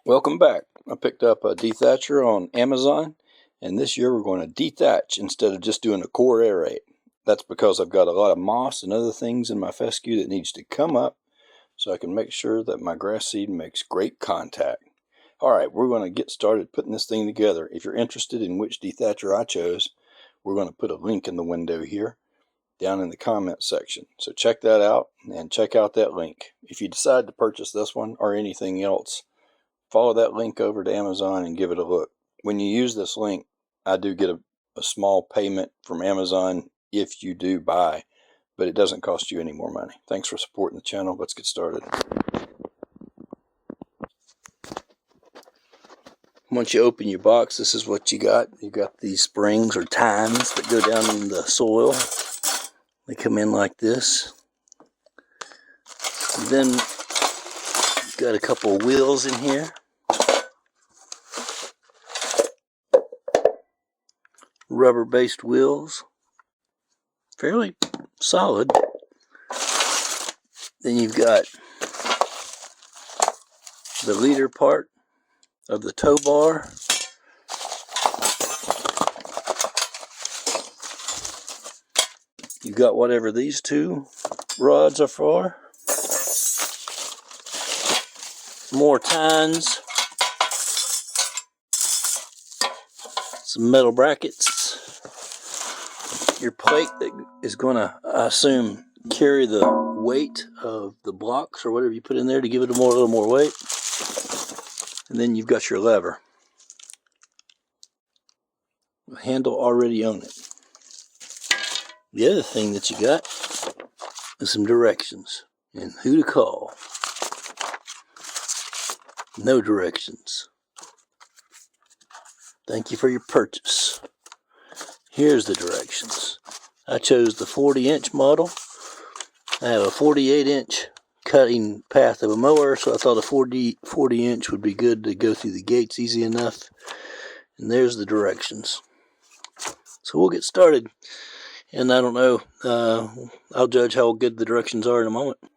Welcome back. I picked up a Dethatcher on Amazon, and this year we're going to dethatch instead of just doing a core aerate. That's because I've got a lot of moss and other things in my fescue that needs to come up so I can make sure that my grass seed makes great contact. Alright, we're going to get started putting this thing together. If you're interested in which Dethatcher I chose, we're going to put a link in the window here down in the comments section. So check that out and check out that link. If you decide to purchase this one or anything else, follow that link over to Amazon and give it a look. When you use this link, I do get a small payment from Amazon if you do buy, but it doesn't cost you any more money. Thanks for supporting the channel. Let's get started. Once you open your box, this is what you got. You got these springs or tines that go down in the soil. They come in like this. And then you've got a couple of wheels in here. Rubber-based wheels, fairly solid. Then you've got the leader part of the tow bar. You've got whatever these two rods are for. More tines. Some metal brackets. Your plate that is going to, I assume, carry the weight of the blocks or whatever you put in there to give it a little more weight. And then you've got your lever. The handle already on it. The other thing that you got is some directions and who to call. No directions. Thank you for your purchase. Here's the directions. I chose the 40-inch model. I have a 48-inch cutting path of a mower, so I thought a 40-inch would be good to go through the gates easy enough. And there's the directions. So we'll get started. And I don't know, I'll judge how good the directions are in a moment. A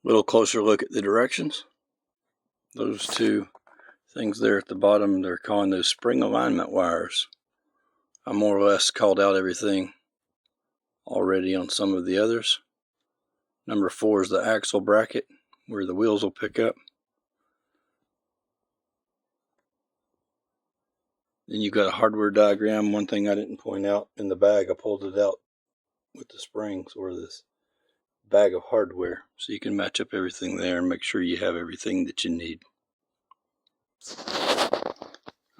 little closer look at the directions. Those two things there at the bottom, they're calling those spring alignment wires. I more or less called out everything already on some of the others. Number 4 is the axle bracket where the wheels will pick up. Then you've got a hardware diagram. One thing I didn't point out in the bag, I pulled it out with the springs or this bag of hardware, so you can match up everything there and make sure you have everything that you need.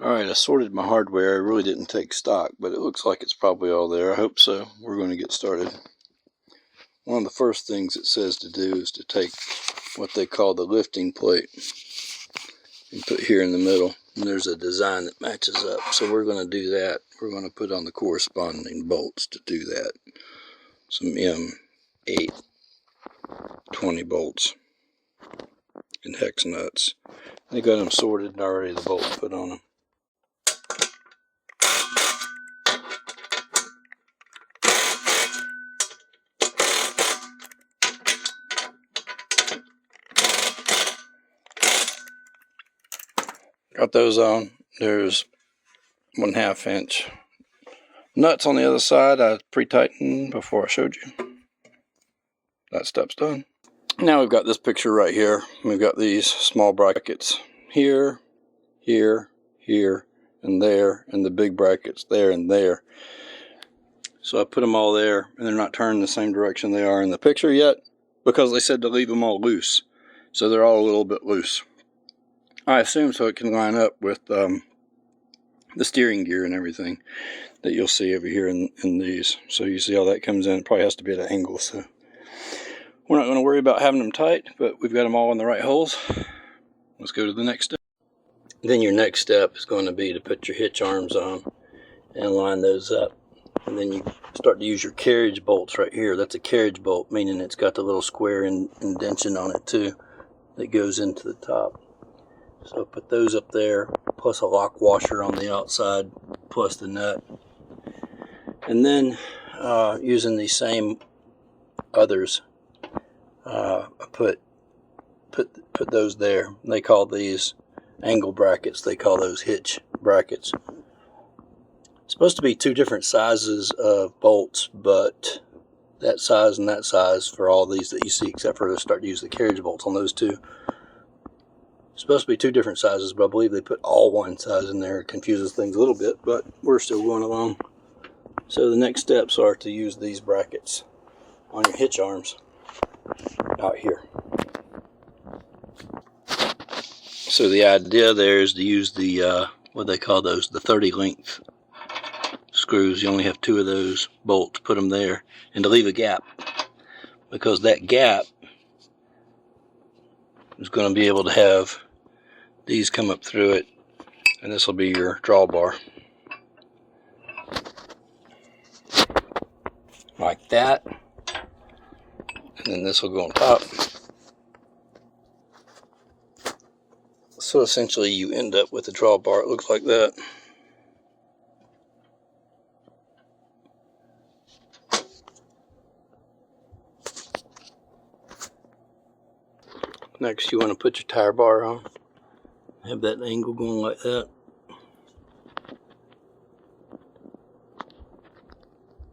Alright, I sorted my hardware. I really didn't take stock, but it looks like it's probably all there. I hope so. We're going to get started. One of the first things it says to do is to take what they call the lifting plate and put here in the middle. And there's a design that matches up. So we're going to do that. We're going to put on the corresponding bolts to do that. Some M8 20 bolts and hex nuts. They got them sorted and already the bolts put on them. Got those on. There's 1/2 inch nuts on the other side. I pre-tightened before I showed you. That step's done. Now we've got this picture right here. We've got these small brackets here, here, here, and there, and the big brackets there and there. So I put them all there, and they're not turning the same direction they are in the picture yet because they said to leave them all loose. So they're all a little bit loose. I assume so it can line up with the steering gear and everything that you'll see over here in these. So you see how that comes in. It probably has to be at an angle. So we're not going to worry about having them tight, but we've got them all in the right holes. Let's go to the next step. Then your next step is going to be to put your hitch arms on and line those up. And then you start to use your carriage bolts right here. That's a carriage bolt, meaning it's got the little square indentation on it too that goes into the top. So put those up there, plus a lock washer on the outside, plus the nut. And then using these same others, I put those there. They call these angle brackets. They call those hitch brackets. It's supposed to be two different sizes of bolts, but that size and that size for all these that you see, except for start to use the carriage bolts on those two. It's supposed to be two different sizes, but I believe they put all one size in there. It confuses things a little bit, but we're still going along. So the next steps are to use these brackets on your hitch arms out here. So the idea there is to use the, what they call those, the 30 length screws. You only have two of those bolts, put them there, and to leave a gap, because that gap is going to be able to have these come up through it, and this will be your drawbar. Like that. And then this will go on top. So essentially you end up with a drawbar. It looks like that. Next you want to put your tire bar on. Have that angle going like that.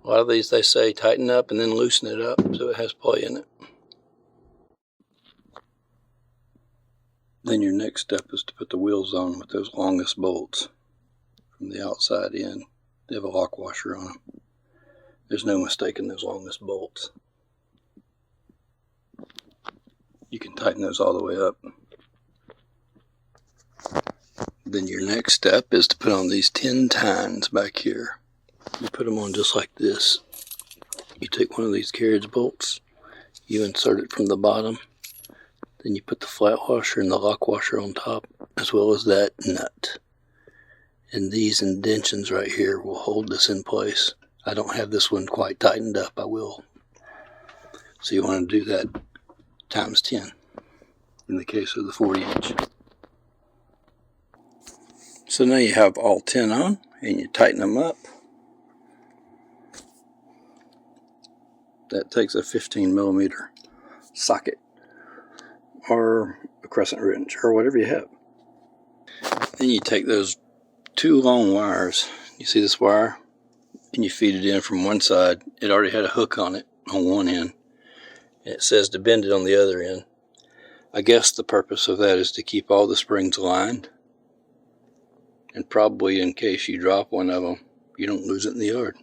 A lot of these they say tighten up and then loosen it up so it has play in it. Then your next step is to put the wheels on with those longest bolts from the outside in. They have a lock washer on them. There's no mistaking those longest bolts. You can tighten those all the way up. Then your next step is to put on these 10 tines back here. You put them on just like this. You take one of these carriage bolts, you insert it from the bottom, then you put the flat washer and the lock washer on top, as well as that nut. And these indentions right here will hold this in place. I don't have this one quite tightened up, I will. So you want to do that times 10 in the case of the 40-inch. So now you have all 10 on, and you tighten them up. That takes a 15mm socket or a crescent wrench or whatever you have. Then you take those two long wires. You see this wire? And you feed it in from one side. It already had a hook on it on one end. And it says to bend it on the other end. I guess the purpose of that is to keep all the springs aligned. And probably in case you drop one of them, you don't lose it in the yard.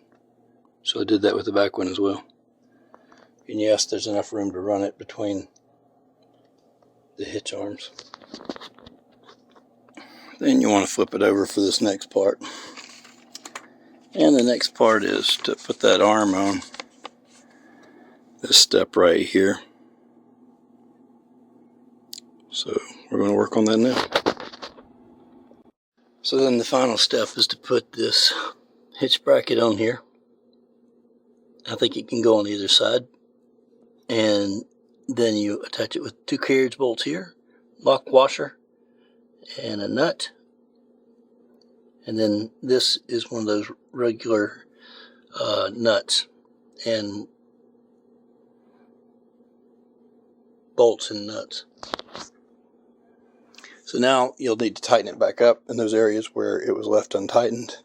So I did that with the back one as well. And yes, there's enough room to run it between the hitch arms. Then you want to flip it over for this next part. And the next part is to put that arm on. This step right here. So we're going to work on that now. So then the final step is to put this hitch bracket on here. I think it can go on either side. And then you attach it with two carriage bolts here, lock washer, and a nut. And then this is one of those regular nuts and bolts and nuts. So now you'll need to tighten it back up in those areas where it was left untightened.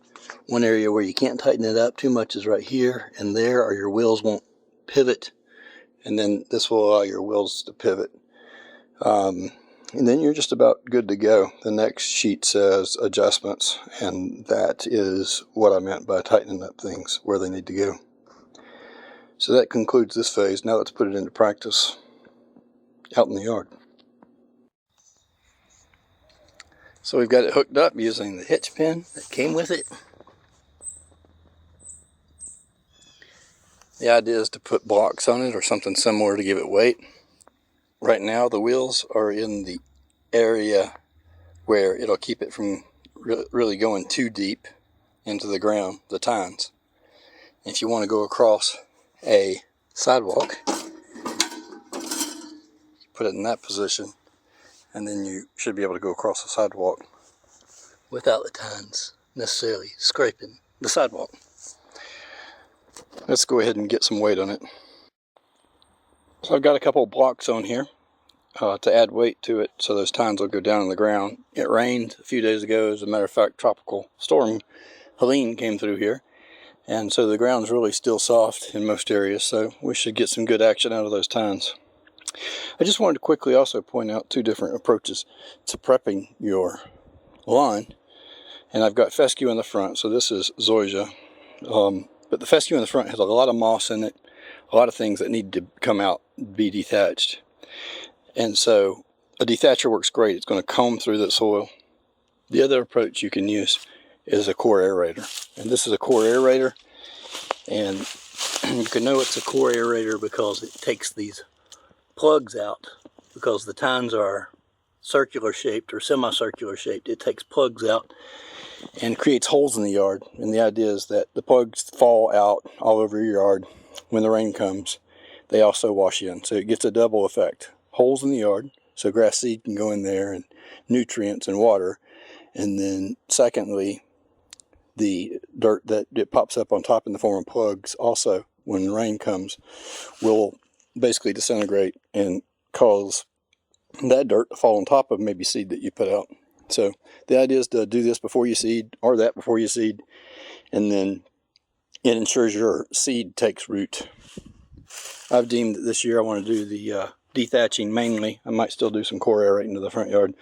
One area where you can't tighten it up too much is right here and there, or your wheels won't pivot. And then this will allow your wheels to pivot. And then you're just about good to go. The next sheet says adjustments, and that is what I meant by tightening up things where they need to go. So that concludes this phase. Now let's put it into practice out in the yard. So we've got it hooked up using the hitch pin that came with it. The idea is to put blocks on it or something similar to give it weight. Right now the wheels are in the area where it'll keep it from really going too deep into the ground, the tines. If you want to go across a sidewalk, put it in that position, and then you should be able to go across the sidewalk without the tines necessarily scraping the sidewalk. Let's go ahead and get some weight on it. So I've got a couple blocks on here, to add weight to it so those tines will go down in the ground. It rained a few days ago. As a matter of fact, tropical storm Helene came through here, and so the ground's really still soft in most areas, so we should get some good action out of those tines. I just wanted to quickly also point out two different approaches to prepping your lawn. And I've got fescue in the front, so this is zoysia. But the fescue in the front has a lot of moss in it, a lot of things that need to come out, be dethatched. And so a dethatcher works great. It's going to comb through the soil. The other approach you can use is a core aerator. And this is a core aerator. And you can know it's a core aerator because it takes these plugs out, because the tines are circular shaped or semicircular shaped. It takes plugs out and creates holes in the yard. And the idea is that the plugs fall out all over your yard. When the rain comes, they also wash in. So it gets a double effect. Holes in the yard, so grass seed can go in there, and nutrients and water. And then secondly, the dirt that it pops up on top in the form of plugs also, when the rain comes, will basically disintegrate and cause that dirt to fall on top of maybe seed that you put out. So the idea is to do this before you seed, or that before you seed, and then it ensures your seed takes root. I've deemed that this year I want to do the dethatching mainly. I might still do some core aerating to the front yard,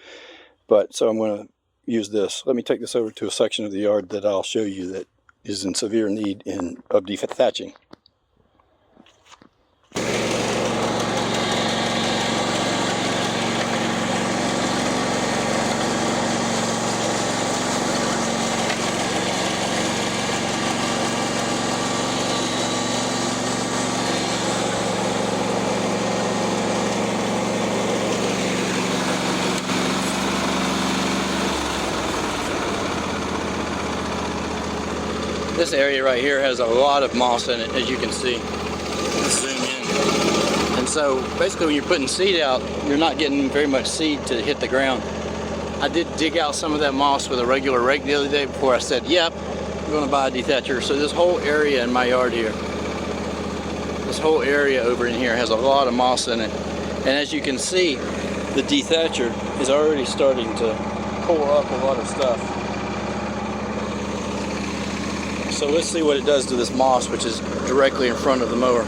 but so I'm going to use this. Let me take this over to a section of the yard that I'll show you that is in severe need of dethatching. This area right here has a lot of moss in it, as you can see. Let's zoom in. And so basically when you're putting seed out, you're not getting very much seed to hit the ground. I did dig out some of that moss with a regular rake the other day before I said, yep, I'm going to buy a dethatcher. So this whole area in my yard here, this whole area over in here has a lot of moss in it. And as you can see, the dethatcher is already starting to pull up a lot of stuff. So let's see what it does to this moss, which is directly in front of the mower.